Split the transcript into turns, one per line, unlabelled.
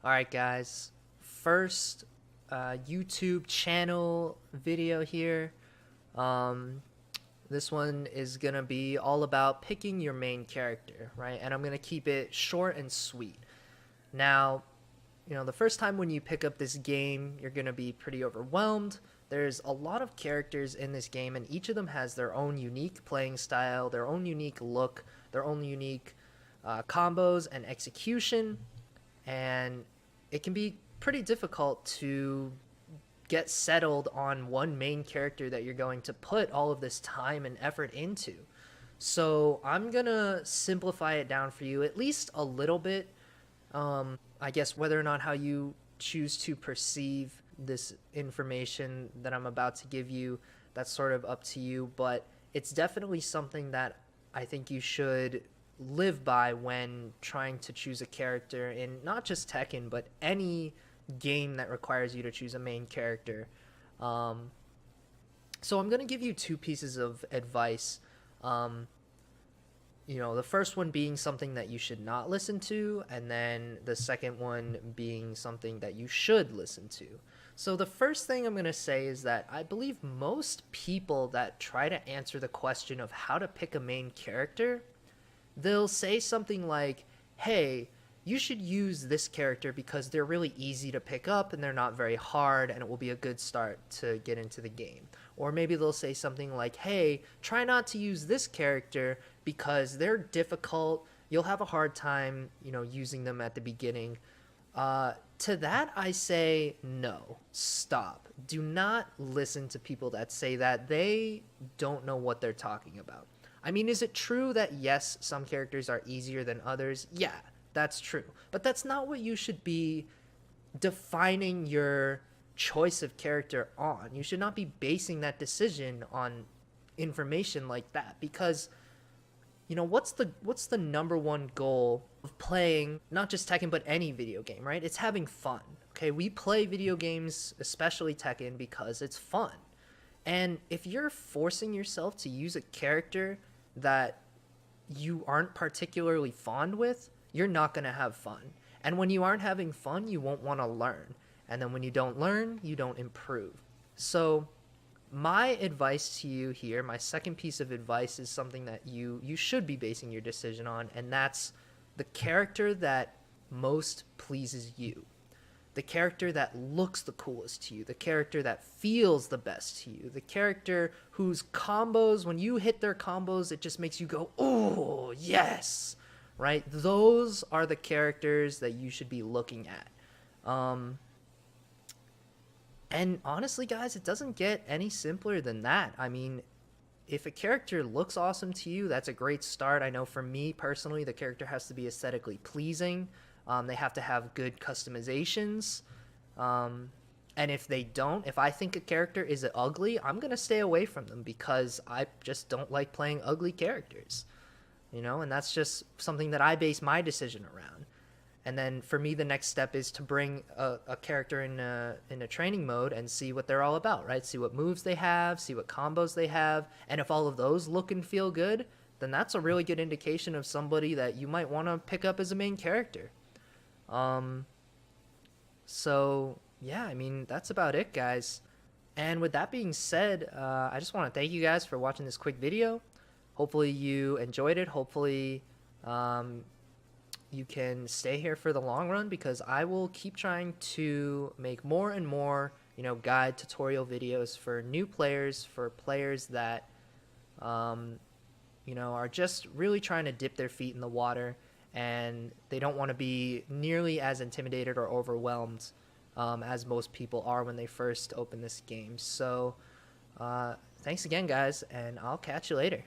Alright guys, first YouTube channel video here. Um, this one is gonna be all about picking your main character, right? And I'm gonna keep it short and sweet. Now, the first time when you pick up this game, you're gonna be pretty overwhelmed. There's a lot of characters in this game, and each of them has their own unique playing style, their own unique look, their own unique combos and execution, and it can be pretty difficult to get settled on one main character that you're going to put all of this time and effort into. So I'm gonna simplify it down for you at least a little bit. I guess whether or not how you choose to perceive this information that I'm about to give you, that's sort of up to you, but it's definitely something that I think you should live by when trying to choose a character in not just Tekken, but any game that requires you to choose a main character. So I'm going to give you two pieces of advice. The first one being something that you should not listen to, and then the second one being something that you should listen to. So the first thing I'm going to say is that I believe most people that try to answer the question of how to pick a main character, they'll say something like, hey, you should use this character because they're really easy to pick up and they're not very hard and it will be a good start to get into the game. Or maybe they'll say something like, hey, try not to use this character because they're difficult, you'll have a hard time, using them at the beginning. To that I say, no, stop. Do not listen to people that say that. They don't know what they're talking about. I mean, is it true that yes, some characters are easier than others? Yeah, that's true. But that's not what you should be defining your choice of character on. You should not be basing that decision on information like that, because what's the number one goal of playing not just Tekken but any video game, right? It's having fun. Okay, we play video games, especially Tekken, because it's fun. And if you're forcing yourself to use a character that you aren't particularly fond with, you're not going to have fun. And when you aren't having fun, you won't want to learn. And then when you don't learn, you don't improve. So my advice to you here, my second piece of advice, is something that you should be basing your decision on, and that's the character that most pleases you. The character that looks the coolest to you, the character that feels the best to you, the character whose combos, when you hit their combos, it just makes you go, oh, yes, right? Those are the characters that you should be looking at. And honestly, guys, it doesn't get any simpler than that. I mean, if a character looks awesome to you, that's a great start. I know for me personally, the character has to be aesthetically pleasing. They have to have good customizations. And if they don't, if I think a character is ugly, I'm going to stay away from them because I just don't like playing ugly characters. And that's just something that I base my decision around. And then for me, the next step is to bring a character in a training mode and see what they're all about, right? See what moves they have, see what combos they have. And if all of those look and feel good, then that's a really good indication of somebody that you might want to pick up as a main character. So yeah, I mean, that's about it, guys. And with that being said, I just want to thank you guys for watching this quick video. Hopefully you enjoyed it. Hopefully, you can stay here for the long run, because I will keep trying to make more and more, guide tutorial videos for new players, for players that, are just really trying to dip their feet in the water, and they don't want to be nearly as intimidated or overwhelmed as most people are when they first open this game. So, thanks again, guys, and I'll catch you later.